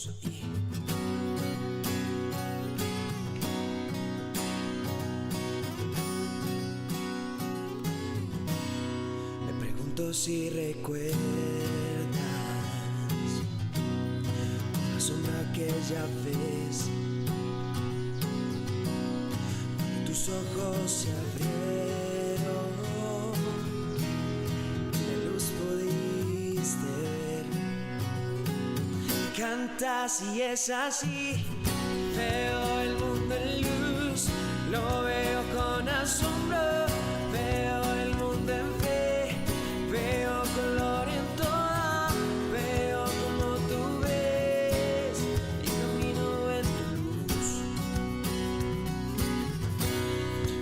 ojos y me pregunto si recuerdas la sombra que ya ves cuando tus ojos se abrieron y la luz pudiste ver. Cantas y es así, veo el mundo en luz, lo veo con asombro, veo el mundo en fe, veo color en todo, veo como tú ves y camino en tu luz.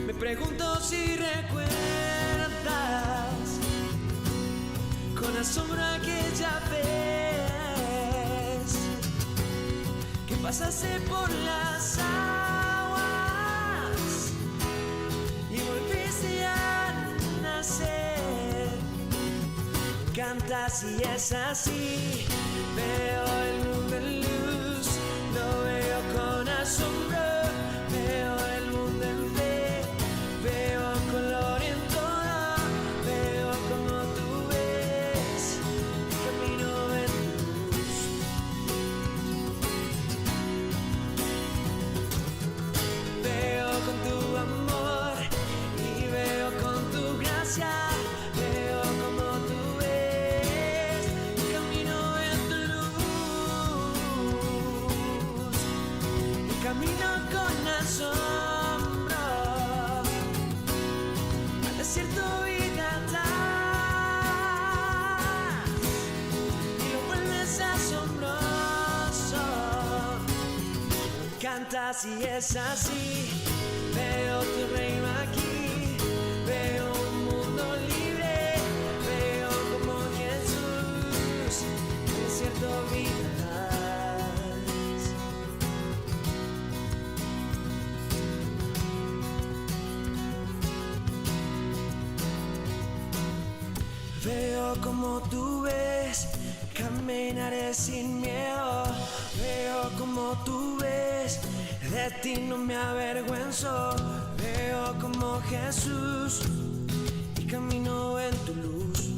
Me pregunto si recuerdas con asombro aquella vez que pasaste por las aguas y volviste a nacer. Cantas y es así, veo el mundo en luz, lo veo con asombro, veo el mundo en fe, veo color en todo, veo como tú ves y camino en luz. Veo con tu amor y veo con tu gracia, veo como tú ves y camino en tu luz. Y camino con asombro al desierto y cantar y lo vuelves asombroso. Cantas y es así, veo tu reino aquí, veo un mundo libre, veo como Jesús el desierto vivirás. Veo como tú ves, caminaré sin miedo. Veo como tú ves, de ti no me avergüenzo. Veo como Jesús y camino en tu luz.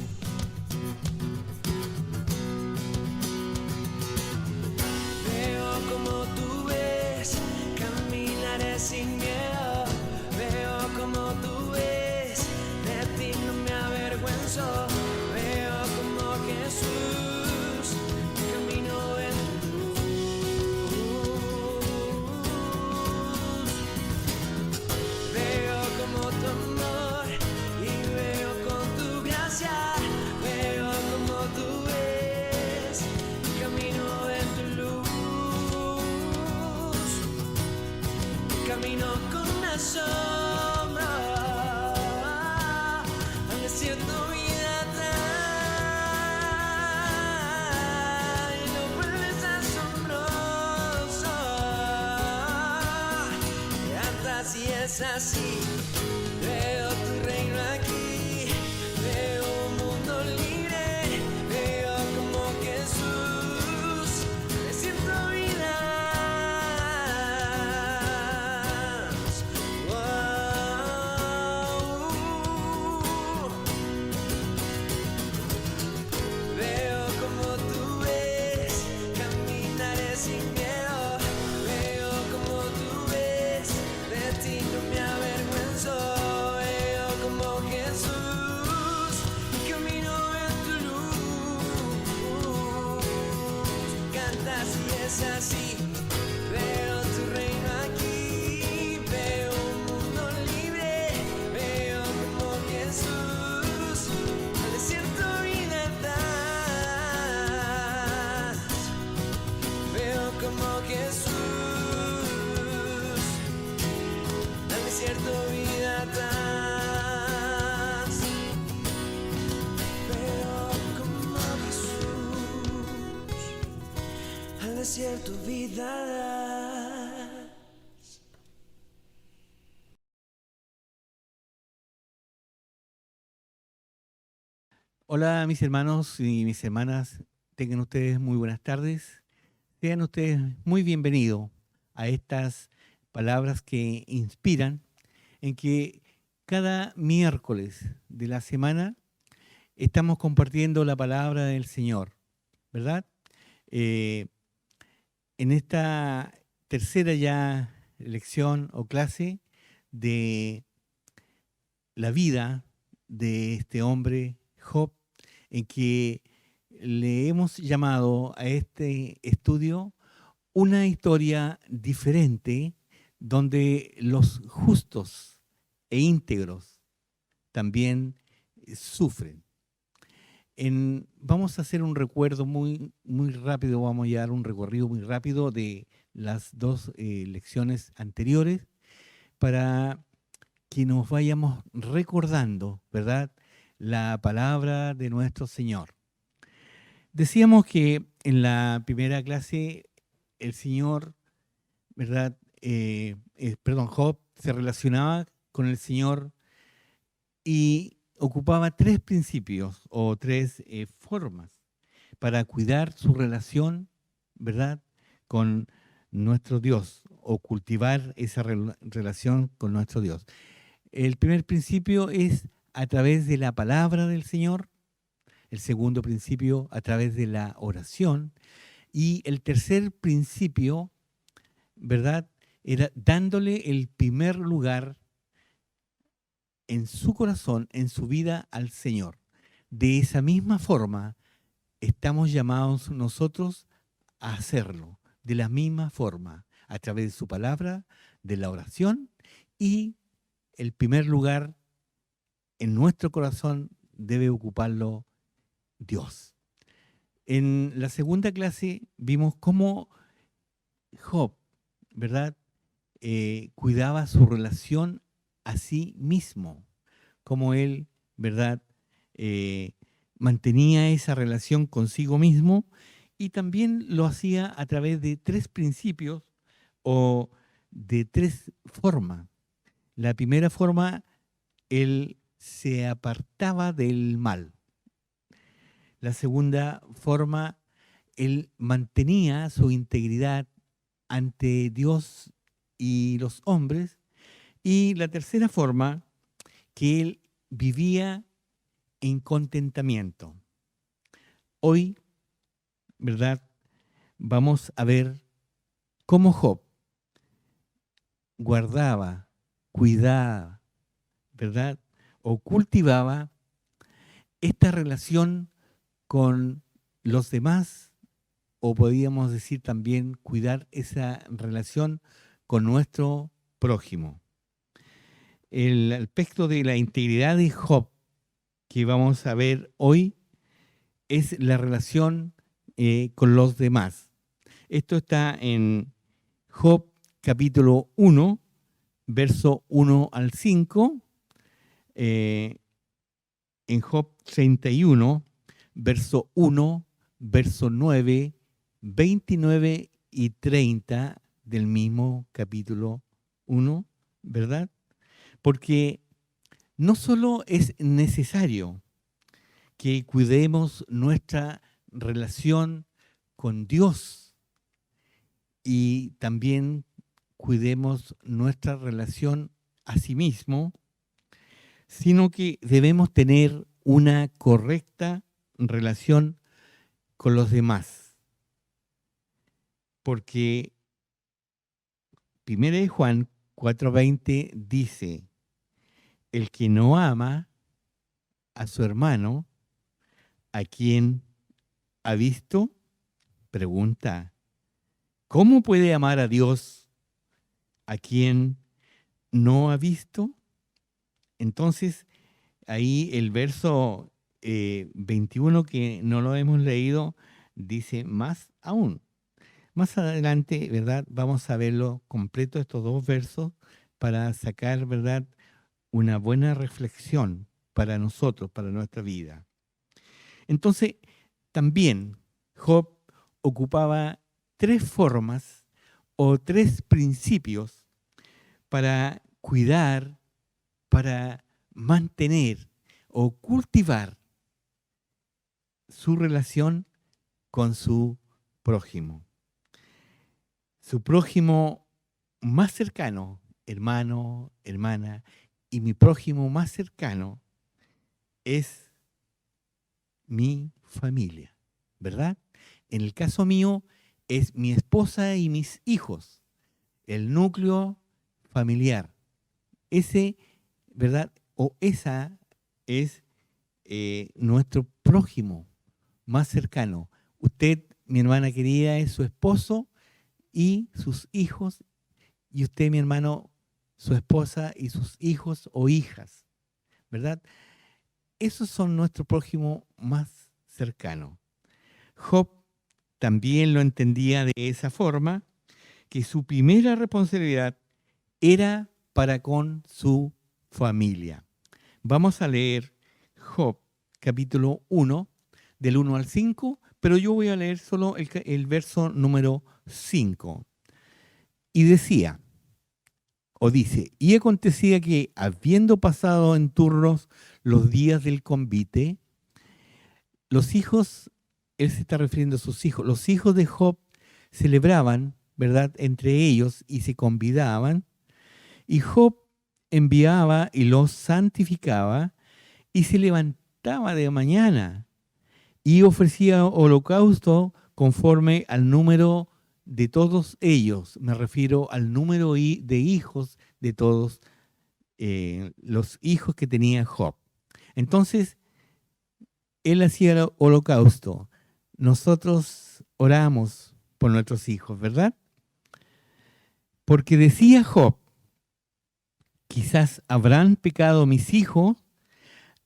Veo como tú ves, caminaré sin miedo. Veo como tú ves, de ti no me avergüenzo. Veo como Jesús, camino en tu luz. Veo como tu amor y veo con tu gracia. Veo como tú ves, camino en tu luz. Camino con asombro al desierto vida trae y lo vuelves asombroso. Cantas y es así, veo tu reino aquí, veo un mundo libre, veo como Jesús me siento vida. Veo como tú ves, caminaré sin miedo. Veo como tú ves, de ti no me avergüenzo. Veo como Jesús, camino en tu luz. Cantas y es así, veo tu reino aquí, veo un mundo libre, veo como Jesús al desierto vida das. Veo como Jesús al desierto vida das. Veo como Jesús al desierto vida das. Hola mis hermanos y mis hermanas, tengan ustedes muy buenas tardes. Sean ustedes muy bienvenidos a estas palabras que inspiran, en que cada miércoles de la semana estamos compartiendo la palabra del Señor, ¿verdad? Eh, en esta tercera ya lección o clase de la vida de este hombre, Job, en que le hemos llamado a este estudio una historia diferente donde los justos e íntegros también sufren. Vamos a hacer un recuerdo muy rápido, vamos a dar un recorrido muy rápido de las dos lecciones anteriores para que nos vayamos recordando, ¿verdad?, la palabra de nuestro Señor. Decíamos que en la primera clase el Señor, ¿verdad? Job se relacionaba con el Señor y ocupaba tres principios o tres formas para cuidar su relación, ¿verdad?, con nuestro Dios o cultivar esa relación con nuestro Dios. El primer principio es a través de la palabra del Señor, el segundo principio a través de la oración y el tercer principio, ¿verdad?, era dándole el primer lugar en su corazón, en su vida al Señor. De esa misma forma estamos llamados nosotros a hacerlo, de la misma forma, a través de su palabra, de la oración y el primer lugar en nuestro corazón debe ocuparlo Dios. En la segunda clase vimos cómo Job, ¿verdad?, cuidaba su relación a sí mismo, cómo él, ¿verdad?, mantenía esa relación consigo mismo y también lo hacía a través de tres principios o de tres formas. La primera forma, él se apartaba del mal. La segunda forma, él mantenía su integridad ante Dios y los hombres. Y la tercera forma, que él vivía en contentamiento. Hoy, ¿verdad?, vamos a ver cómo Job guardaba, cuidaba, ¿verdad?, o cultivaba esta relación con los demás, o podríamos decir también cuidar esa relación con nuestro prójimo. El aspecto de la integridad de Job que vamos a ver hoy es la relación con los demás. Esto está en Job capítulo 1, verso 1 al 5, en Job 31, verso 1, verso 9, 29 y 30 del mismo capítulo 1, ¿verdad? Porque no solo es necesario que cuidemos nuestra relación con Dios y también cuidemos nuestra relación a sí mismo, sino que debemos tener una correcta relación con los demás. Porque 1 Juan 4:20 dice, el que no ama a su hermano, ¿a quien ha visto? Pregunta, ¿cómo puede amar a Dios a quien no ha visto? Entonces, ahí el verso 21, que no lo hemos leído, dice más aún. Más adelante, ¿verdad?, vamos a verlo completo, estos dos versos, para sacar, ¿verdad?, una buena reflexión para nosotros, para nuestra vida. Entonces, también Job ocupaba tres formas o tres principios para cuidar, para mantener o cultivar su relación con su prójimo. su prójimo más cercano, hermano, hermana, y mi prójimo más cercano es mi familia, ¿verdad? En el caso mío es mi esposa y mis hijos, el núcleo familiar. Ese, ¿verdad? O esa es nuestro prójimo más cercano. Usted, mi hermana querida, es su esposo y sus hijos, y usted, mi hermano, su esposa y sus hijos o hijas, ¿verdad? Esos son nuestro prójimo más cercano. Job también lo entendía de esa forma, que su primera responsabilidad era para con su familia. Vamos a leer Job, capítulo 1, del 1 al 5, pero yo voy a leer solo el verso número 5. Y decía, o dice, y acontecía que, habiendo pasado en turnos los días del convite, los hijos, él se está refiriendo a sus hijos, los hijos de Job celebraban, ¿verdad?, entre ellos y se convidaban, y Job enviaba y los santificaba y se levantaba de mañana y ofrecía holocausto conforme al número de todos ellos. Me refiero al número de hijos de todos los hijos que tenía Job. Entonces, él hacía el holocausto. Nosotros oramos por nuestros hijos, ¿verdad? Porque decía Job, quizás habrán pecado mis hijos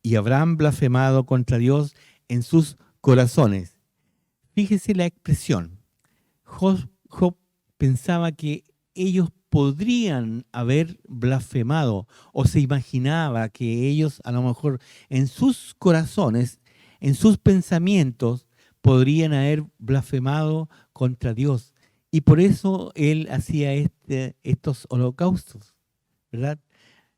y habrán blasfemado contra Dios en sus corazones. Fíjese la expresión. Job pensaba que ellos podrían haber blasfemado, o se imaginaba que ellos a lo mejor en sus corazones, en sus pensamientos, podrían haber blasfemado contra Dios. Y por eso él hacía estos holocaustos, ¿verdad?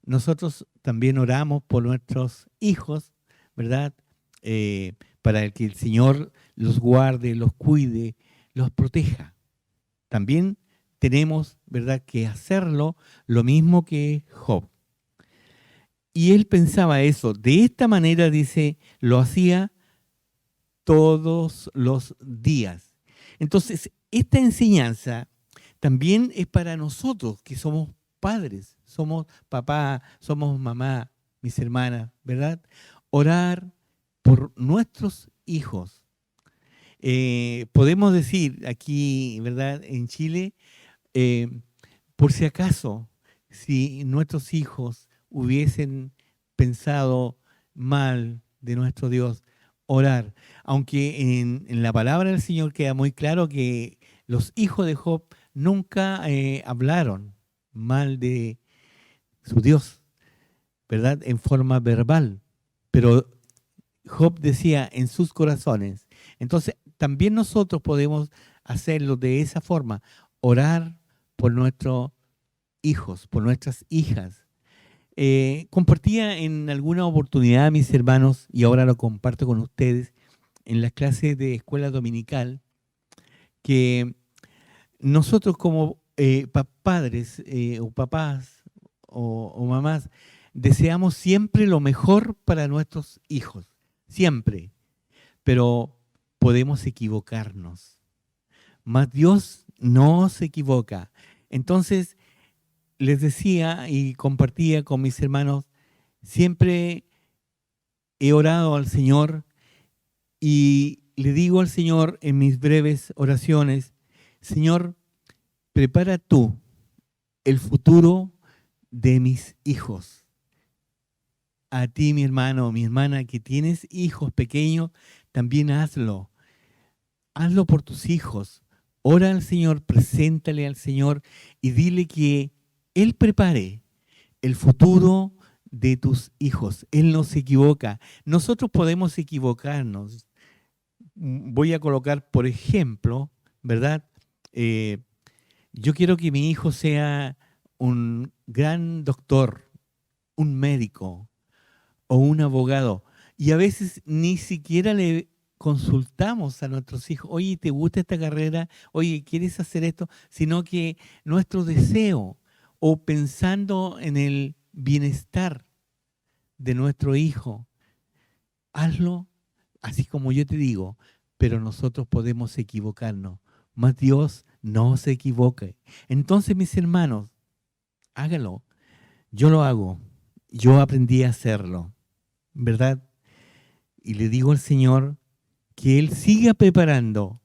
Nosotros también oramos por nuestros hijos, ¿verdad? Para que el Señor los guarde, los cuide, los proteja. También tenemos, ¿verdad?, que hacerlo lo mismo que Job. Y él pensaba eso. De esta manera, dice, lo hacía todos los días. Entonces, esta enseñanza también es para nosotros que somos padres, somos papá, somos mamá, mis hermanas, ¿verdad? Orar por nuestros hijos. Podemos decir aquí, ¿verdad?, en Chile, por si acaso, si nuestros hijos hubiesen pensado mal de nuestro Dios, orar. Aunque en la palabra del Señor queda muy claro que los hijos de Job nunca hablaron mal de su Dios, ¿verdad?, en forma verbal. Pero Job decía en sus corazones. Entonces, también nosotros podemos hacerlo de esa forma, orar por nuestros hijos, por nuestras hijas. Compartía en alguna oportunidad, mis hermanos, y ahora lo comparto con ustedes, en las clases de escuela dominical, que nosotros como padres o papás o mamás deseamos siempre lo mejor para nuestros hijos, siempre, pero podemos equivocarnos. Mas Dios no se equivoca. Entonces, les decía y compartía con mis hermanos, siempre he orado al Señor y le digo al Señor en mis breves oraciones, Señor, prepara tú el futuro de mis hijos. A ti, mi hermano, mi hermana, que tienes hijos pequeños, también hazlo. Hazlo por tus hijos. Ora al Señor, preséntale al Señor y dile que Él prepare el futuro de tus hijos. Él no se equivoca. Nosotros podemos equivocarnos. Voy a colocar, por ejemplo, ¿verdad? Yo quiero que mi hijo sea un gran doctor, un médico o un abogado. Y a veces ni siquiera le consultamos a nuestros hijos, oye, ¿te gusta esta carrera? Oye, ¿quieres hacer esto? Sino que nuestro deseo o pensando en el bienestar de nuestro hijo, hazlo así como yo te digo, pero nosotros podemos equivocarnos, mas Dios no se equivoca. Entonces, mis hermanos, hágalo. Yo lo hago. Yo aprendí a hacerlo, ¿verdad? Y le digo al Señor que Él siga preparando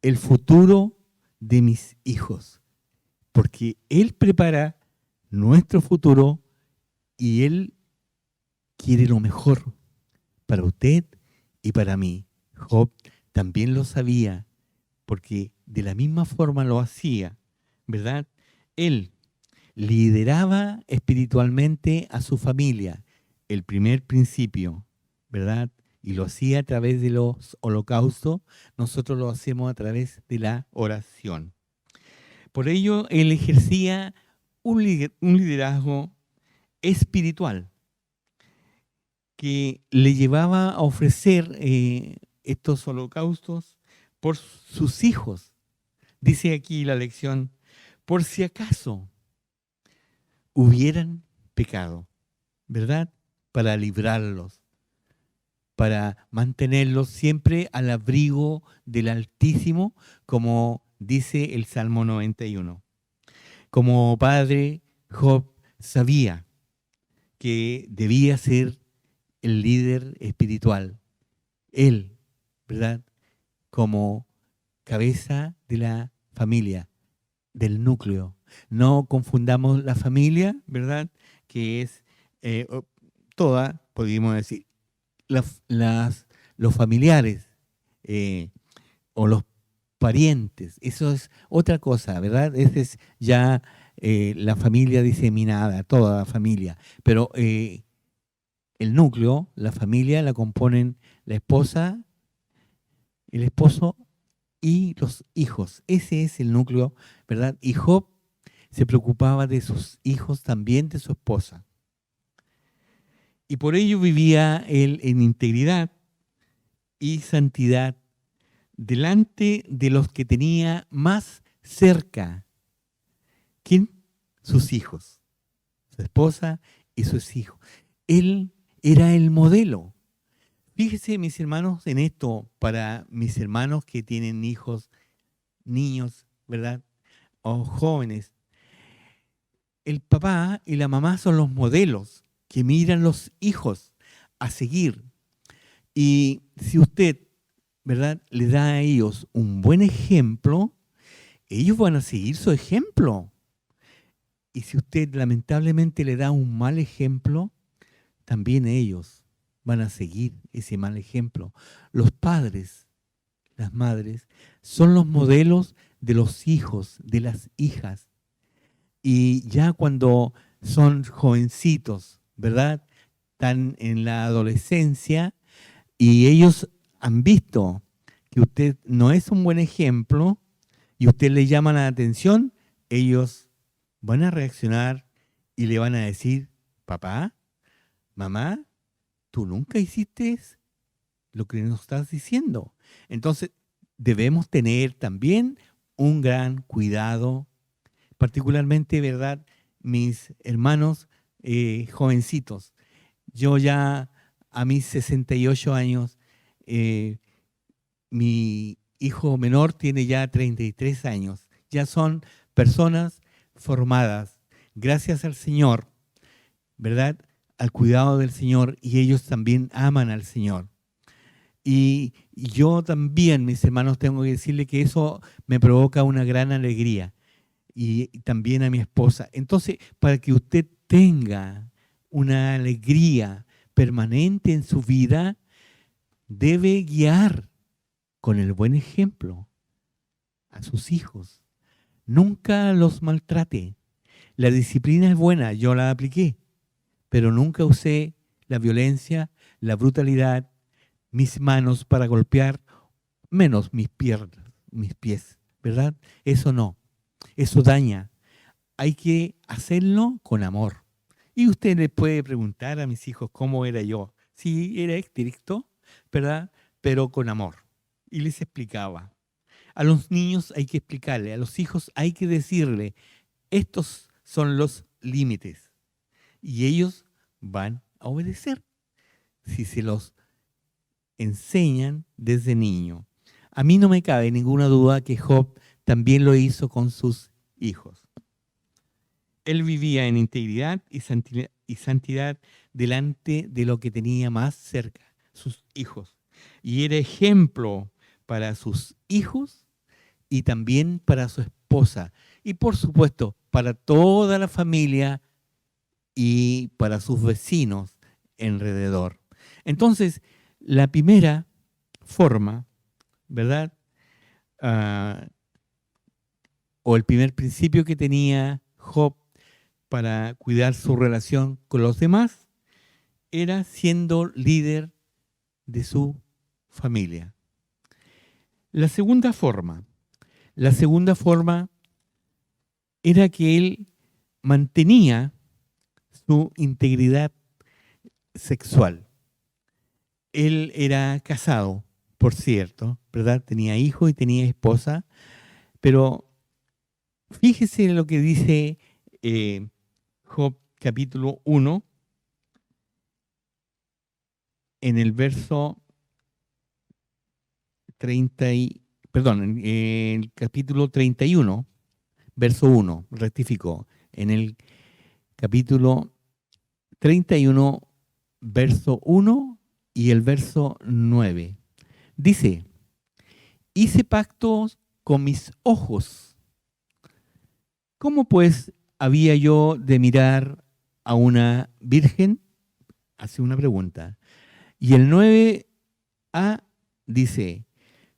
el futuro de mis hijos, porque Él prepara nuestro futuro y Él quiere lo mejor para usted y para mí. Job también lo sabía, porque de la misma forma lo hacía, ¿verdad? Él lideraba espiritualmente a su familia, el primer principio, ¿verdad? Y lo hacía a través de los holocaustos, nosotros lo hacemos a través de la oración. Por ello, él ejercía un liderazgo espiritual que le llevaba a ofrecer estos holocaustos por sus hijos. Dice aquí la lección, por si acaso hubieran pecado, ¿verdad? Para librarlos, para mantenerlos siempre al abrigo del Altísimo, como dice el Salmo 91. Como padre, Job sabía que debía ser el líder espiritual. Él, ¿verdad? Como cabeza de la familia, del núcleo. No confundamos la familia, ¿verdad? Que es toda, podríamos decir, los familiares o los parientes. Eso es otra cosa, ¿verdad? Esa es ya la familia diseminada, toda la familia. Pero el núcleo, la familia, la componen la esposa, el esposo y los hijos. Ese es el núcleo, ¿verdad? Y Job se preocupaba de sus hijos, también de su esposa. Y por ello vivía él en integridad y santidad delante de los que tenía más cerca. ¿Quién? Sus hijos, su esposa y sus hijos. Él era el modelo. Fíjese, mis hermanos, en esto, para mis hermanos que tienen hijos, niños, ¿verdad? O jóvenes. El papá y la mamá son los modelos que miran los hijos a seguir. Y si usted, ¿verdad?, le da a ellos un buen ejemplo, ellos van a seguir su ejemplo. Y si usted lamentablemente le da un mal ejemplo, también ellos van a seguir ese mal ejemplo. Los padres, las madres, son los modelos de los hijos, de las hijas. Y ya cuando son jovencitos, ¿verdad?, están en la adolescencia y ellos han visto que usted no es un buen ejemplo y usted le llama la atención, ellos van a reaccionar y le van a decir, papá, mamá, tú nunca hiciste lo que nos estás diciendo. Entonces, debemos tener también un gran cuidado, particularmente, ¿verdad?, mis hermanos jovencitos. Yo ya a mis 68 años, mi hijo menor tiene ya 33 años. Ya son personas formadas, gracias al Señor, ¿verdad?, al cuidado del Señor, y ellos también aman al Señor. Y yo también, mis hermanos, tengo que decirle que eso me provoca una gran alegría, y también a mi esposa. Entonces, para que usted tenga una alegría permanente en su vida, debe guiar con el buen ejemplo a sus hijos. Nunca los maltrate. La disciplina es buena, yo la apliqué, pero nunca usé la violencia, la brutalidad, mis manos para golpear, menos mis piernas, mis pies, ¿verdad? Eso no, eso daña. Hay que hacerlo con amor. Y usted le puede preguntar a mis hijos cómo era yo. Si era estricto, ¿verdad? pero con amor. Y les explicaba. A los niños hay que explicarle, a los hijos hay que decirle, estos son los límites. Y ellos van a obedecer si se los enseñan desde niño. A mí no me cabe ninguna duda que Job también lo hizo con sus hijos. Él vivía en integridad y santidad delante de lo que tenía más cerca, sus hijos. Y era ejemplo para sus hijos y también para su esposa. Y por supuesto, para toda la familia y para sus vecinos alrededor. Entonces, la primera forma, ¿verdad? O el primer principio que tenía Job para cuidar su relación con los demás era siendo líder de su familia. La segunda forma era que él mantenía su integridad sexual. Él era casado, por cierto, ¿verdad? Tenía hijo y tenía esposa, pero fíjese lo que dice Job capítulo 1, en el verso en el capítulo 31, verso 1, rectificó, en el capítulo 31, verso 1 y el verso 9. Dice, hice pactos con mis ojos. ¿Cómo pues había yo de mirar a una virgen? Hace una pregunta. Y el 9a dice,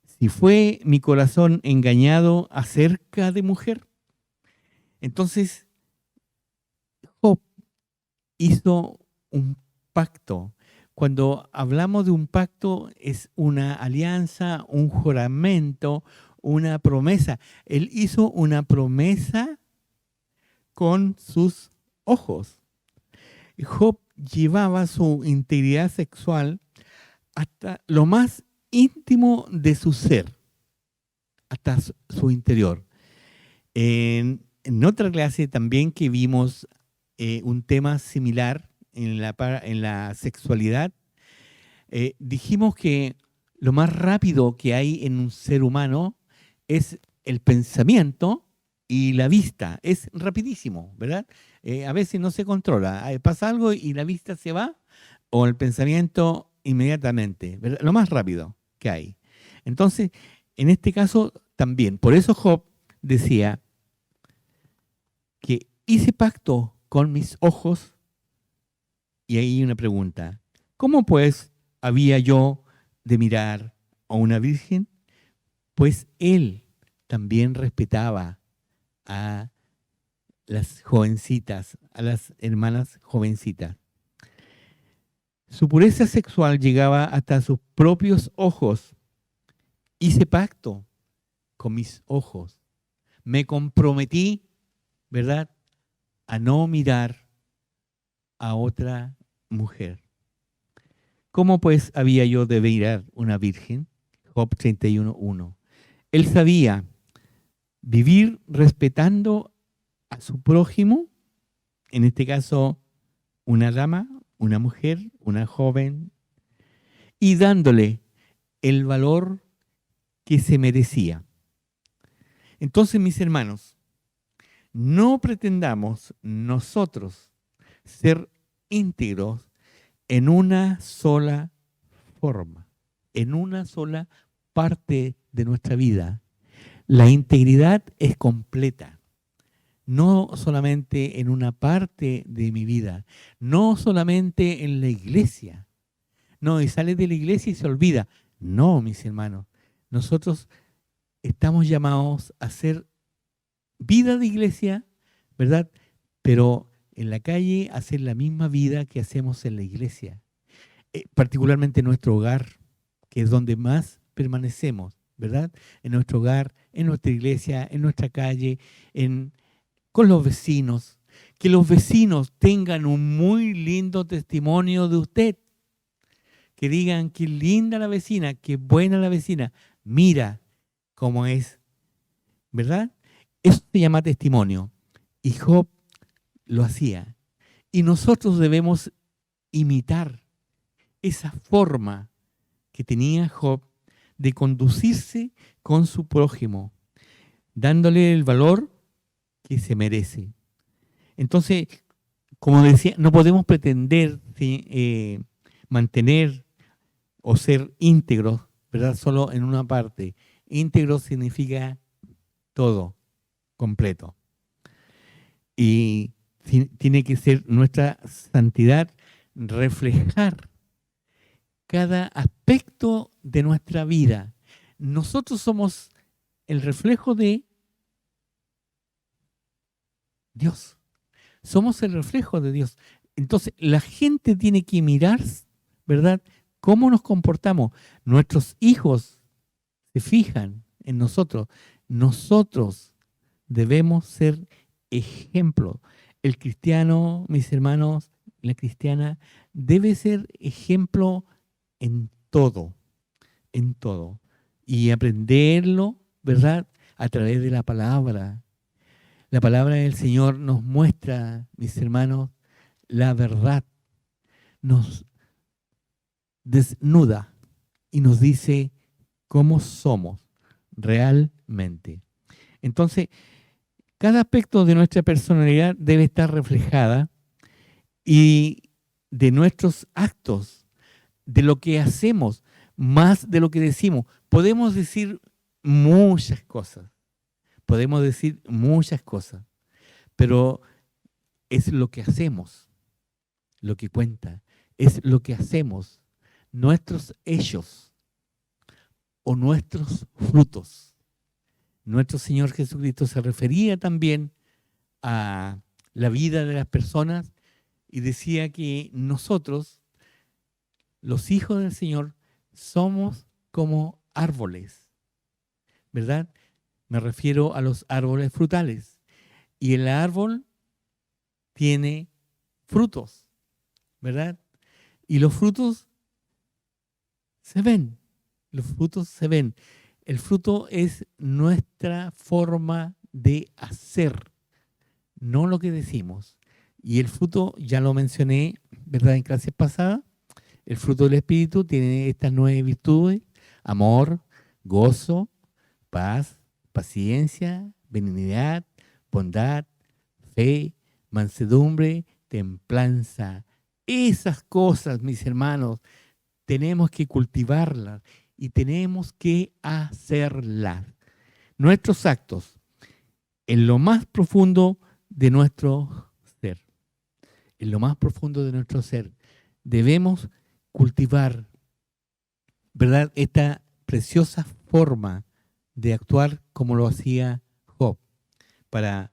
si fue mi corazón engañado acerca de mujer. Entonces, Job hizo un pacto. Cuando hablamos de un pacto, es una alianza, un juramento, una promesa. Él hizo una promesa con sus ojos. Job llevaba su integridad sexual hasta lo más íntimo de su ser, hasta su interior. En otra clase también que vimos un tema similar en la sexualidad, dijimos que lo más rápido que hay en un ser humano es el pensamiento y la vista. Es rapidísimo, ¿verdad? A veces no se controla. Pasa algo y la vista se va o el pensamiento inmediatamente, ¿verdad? Lo más rápido que hay. Entonces, en este caso también. Por eso Job decía que hice pacto con mis ojos. Y ahí hay una pregunta. ¿Cómo pues había yo de mirar a una virgen? Pues él también respetaba a las jovencitas, a las hermanas jovencitas. Su pureza sexual llegaba hasta sus propios ojos. Hice pacto con mis ojos. Me comprometí, ¿verdad?, a no mirar a otra mujer. ¿Cómo pues había yo de mirar una virgen? Job 31:1. Él sabía vivir respetando a su prójimo, en este caso una dama, una mujer, una joven, y dándole el valor que se merecía. Entonces, mis hermanos, no pretendamos nosotros ser íntegros en una sola forma, en una sola parte de nuestra vida. La integridad es completa, no solamente en una parte de mi vida, no solamente en la iglesia. No, y sale de la iglesia y se olvida. No, mis hermanos, nosotros estamos llamados a hacer vida de iglesia, ¿verdad? Pero en la calle hacer la misma vida que hacemos en la iglesia. Particularmente en nuestro hogar, que es donde más permanecemos, ¿verdad? En nuestro hogar, en nuestra iglesia, en nuestra calle, con los vecinos. Que los vecinos tengan un muy lindo testimonio de usted. que digan qué linda la vecina, qué buena la vecina, mira cómo es, ¿verdad? Eso se llama testimonio. Y Job lo hacía. Y nosotros debemos imitar esa forma que tenía Job de conducirse con su prójimo, dándole el valor que se merece. Entonces, como decía, no podemos pretender mantener o ser íntegros, ¿verdad? Solo en una parte. Íntegro significa todo, completo. Y tiene que ser nuestra santidad reflejar cada aspecto de nuestra vida. Nosotros somos el reflejo de Dios. Somos el reflejo de Dios. Entonces, la gente tiene que mirar, ¿verdad?, cómo nos comportamos. Nuestros hijos se fijan en nosotros. Nosotros debemos ser ejemplo. El cristiano, mis hermanos, la cristiana, debe ser ejemplo en todo, en todo. Y aprenderlo, ¿verdad?, a través de la palabra. La palabra del Señor nos muestra, mis hermanos, la verdad. Nos desnuda y nos dice cómo somos realmente. Entonces, cada aspecto de nuestra personalidad debe estar reflejada y de nuestros actos, de lo que hacemos, más de lo que decimos. Podemos decir muchas cosas, pero es lo que hacemos lo que cuenta, es lo que hacemos, nuestros hechos o nuestros frutos. Nuestro Señor Jesucristo se refería también a la vida de las personas y decía que nosotros, los hijos del Señor, somos como árboles, ¿verdad? Me refiero a los árboles frutales. Y el árbol tiene frutos, ¿verdad? Y los frutos se ven. Los frutos se ven. El fruto es nuestra forma de hacer, no lo que decimos. Y el fruto, ya lo mencioné, ¿verdad?, en clases pasadas. El fruto del Espíritu tiene estas 9 virtudes: amor, gozo, paz, paciencia, benignidad, bondad, fe, mansedumbre, templanza. Esas cosas, mis hermanos, tenemos que cultivarlas y tenemos que hacerlas. Nuestros actos, en lo más profundo de nuestro ser, en lo más profundo de nuestro ser, debemos cultivar, ¿verdad?, esta preciosa forma de actuar como lo hacía Job para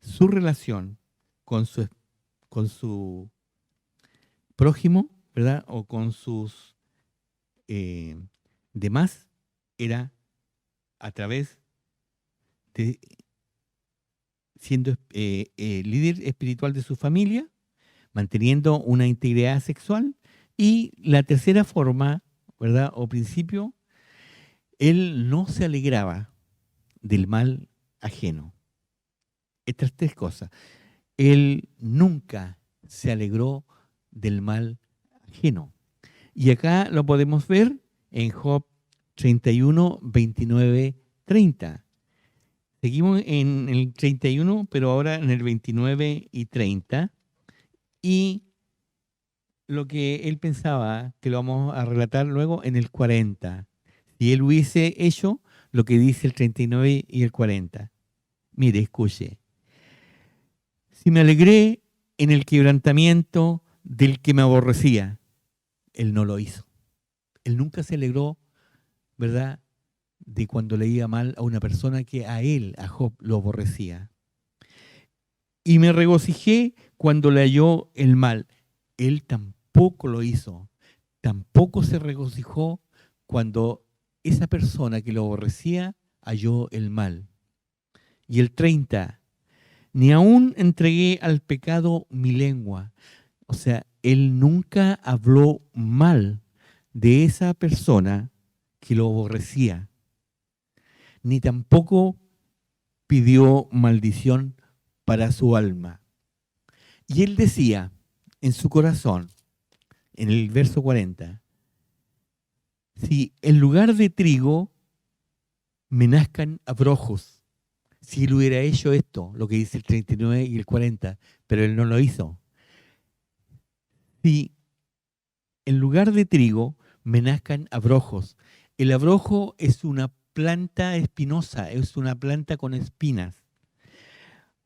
su relación con su prójimo, ¿verdad?, o con sus demás, era a través de siendo líder espiritual de su familia, manteniendo una integridad sexual. Y la tercera forma, ¿verdad?, o principio, él no se alegraba del mal ajeno. Estas 3 cosas. Él nunca se alegró del mal ajeno. Y acá lo podemos ver en Job 31, 29, 30. Seguimos en el 31, pero ahora en el 29 y 30. Y lo que él pensaba, que lo vamos a relatar luego en el 40. Si él hubiese hecho lo que dice el 39 y el 40. Mire, escuche. Si me alegré en el quebrantamiento del que me aborrecía, él no lo hizo. Él nunca se alegró, ¿verdad?, de cuando le iba mal a una persona que a él, a Job, lo aborrecía. Y me regocijé cuando le halló el mal. Él tampoco lo hizo. Tampoco se regocijó cuando esa persona que lo aborrecía halló el mal. Y el 30, ni aún entregué al pecado mi lengua. O sea, él nunca habló mal de esa persona que lo aborrecía, ni tampoco pidió maldición para su alma. Y él decía en su corazón, en el verso 40, si en lugar de trigo me nazcan abrojos, si él hubiera hecho esto, lo que dice el 39 y el 40, pero él no lo hizo. Si en lugar de trigo me nazcan abrojos. El abrojo es una planta espinosa, es una planta con espinas.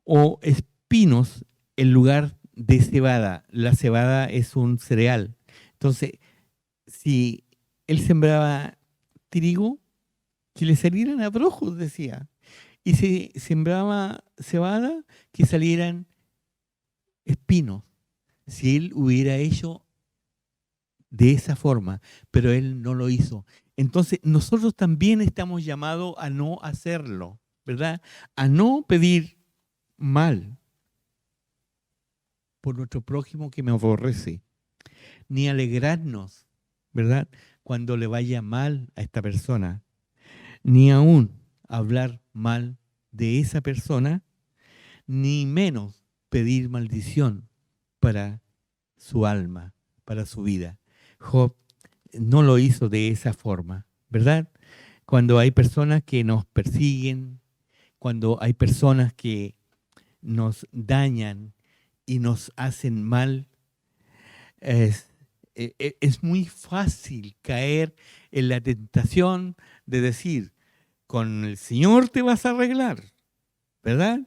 O espinos en lugar de cebada. La cebada es un cereal. Entonces, si él sembraba trigo, que le salieran abrojos, decía. Y si sembraba cebada, que salieran espinos. Si él hubiera hecho de esa forma, pero él no lo hizo. Entonces, nosotros también estamos llamados a no hacerlo, ¿verdad? A no pedir mal por nuestro prójimo que me aborrece, ni alegrarnos, ¿verdad? Cuando le vaya mal a esta persona, ni aún hablar mal de esa persona, ni menos pedir maldición para su alma, para su vida. Job no lo hizo de esa forma, ¿verdad? Cuando hay personas que nos persiguen, cuando hay personas que nos dañan y nos hacen mal, es muy fácil caer en la tentación de decir, con el Señor te vas a arreglar, ¿verdad?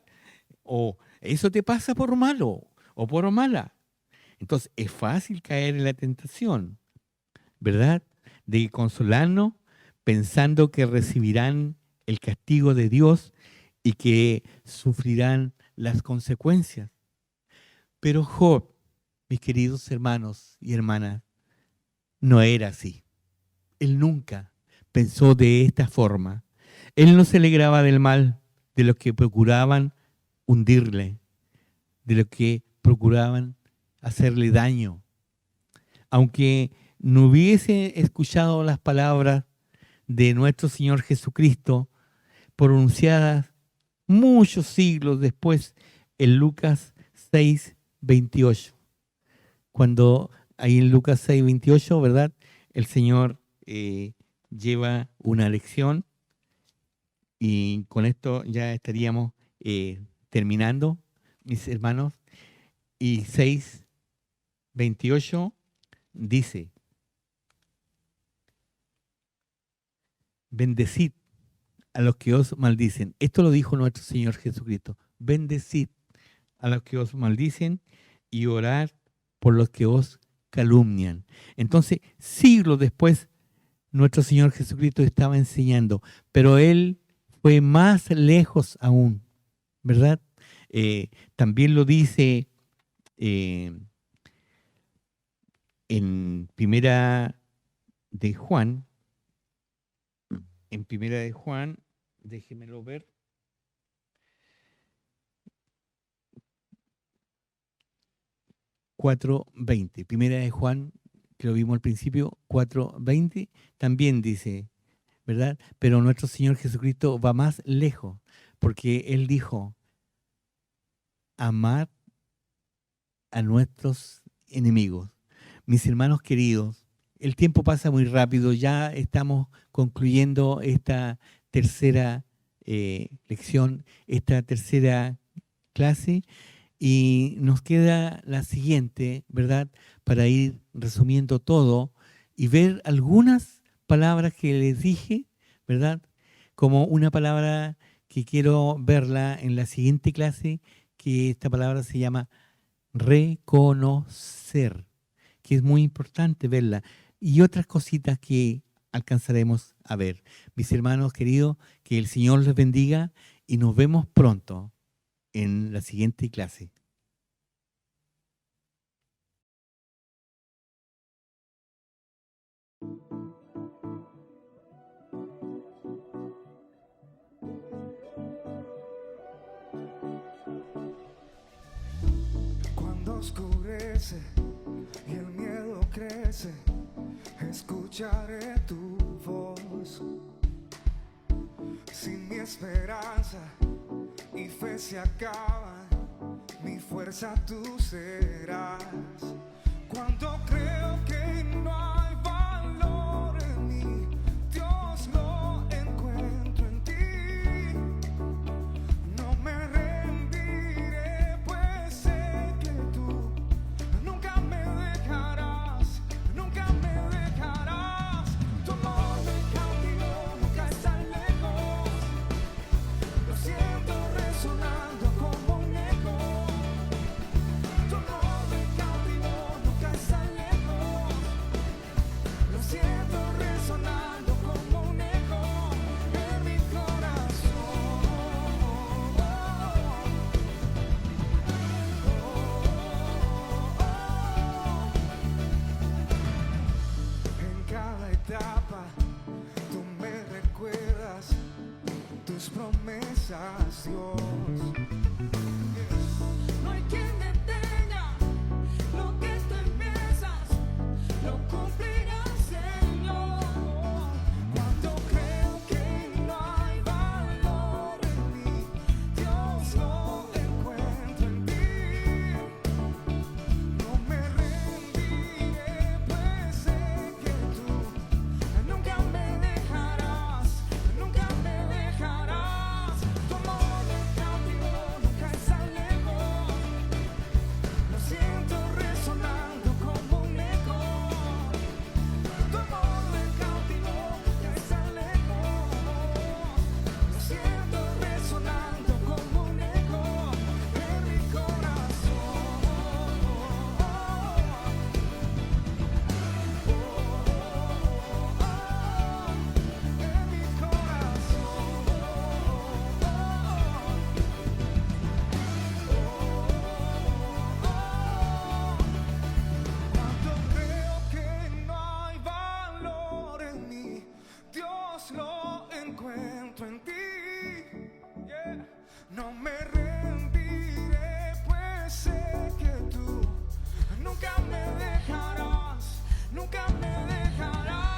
O eso te pasa por malo o por mala. Entonces es fácil caer en la tentación, ¿verdad? De consolarnos pensando que recibirán el castigo de Dios y que sufrirán las consecuencias. Pero Job, mis queridos hermanos y hermanas, no era así. Él nunca pensó de esta forma. Él no se alegraba del mal de los que procuraban hundirle, de los que procuraban hacerle daño. Aunque no hubiese escuchado las palabras de nuestro Señor Jesucristo pronunciadas muchos siglos después en Lucas 6:28. Cuando ahí en Lucas 6:28, ¿verdad? El Señor lleva una lección y con esto ya estaríamos terminando, mis hermanos. Y 6:28 dice, bendecid a los que os maldicen. Esto lo dijo nuestro Señor Jesucristo. Bendecid a los que os maldicen y orad por los que os calumnian. Entonces, siglos después, nuestro Señor Jesucristo estaba enseñando, pero Él fue más lejos aún, ¿verdad? También lo dice en Primera de Juan, déjenmelo ver, (4:20), Primera de Juan, que lo vimos al principio, 4:20, también dice, ¿verdad? Pero nuestro Señor Jesucristo va más lejos, porque Él dijo, amad a nuestros enemigos. Mis hermanos queridos, el tiempo pasa muy rápido, ya estamos concluyendo esta tercera lección, esta tercera clase, y nos queda la siguiente, ¿verdad? Para ir resumiendo todo y ver algunas palabras que les dije, ¿verdad? Como una palabra que quiero verla en la siguiente clase, que esta palabra se llama reconocer, que es muy importante verla, y otras cositas que alcanzaremos a ver. Mis hermanos queridos, que el Señor les bendiga y nos vemos pronto en la siguiente clase. Cuando oscurece y el miedo crece, Escucharé tu voz. Si mi esperanza y fe se acaban, mi fuerza tú serás. Cuando creo que no hay valor en mí, Dios lo encuentro en ti. No me rendiré, pues sé que tú nunca me dejarás, nunca me dejarás. Tu amor me cautivó, nunca estás lejos. Lo siento resonando como un eco. Tu amor me cautivó, nunca estás lejos. Lo siento resonando como un eco en mi corazón. En cada etapa tú me recuerdas tus promesas, Dios. No hay quien detenga lo que tú empiezas, lo cumplirás, Señor. Cuando creo que no hay valor en mí, Dios lo encuentro en ti. No me rendiré, pues sé que tú nunca me dejarás, nunca me dejarás. Tu amor me cautivó, nunca estás lejos. Lo siento resonando como un eco. Tu amor me cautivó, nunca estás lejos. Lo siento resonando como un eco en mi corazón. En mi corazón. Cuando creo que no hay valor en mí, Dios lo encuentro en ti. Yeah. No me rendiré, pues sé que tú nunca me dejarás, nunca me dejarás.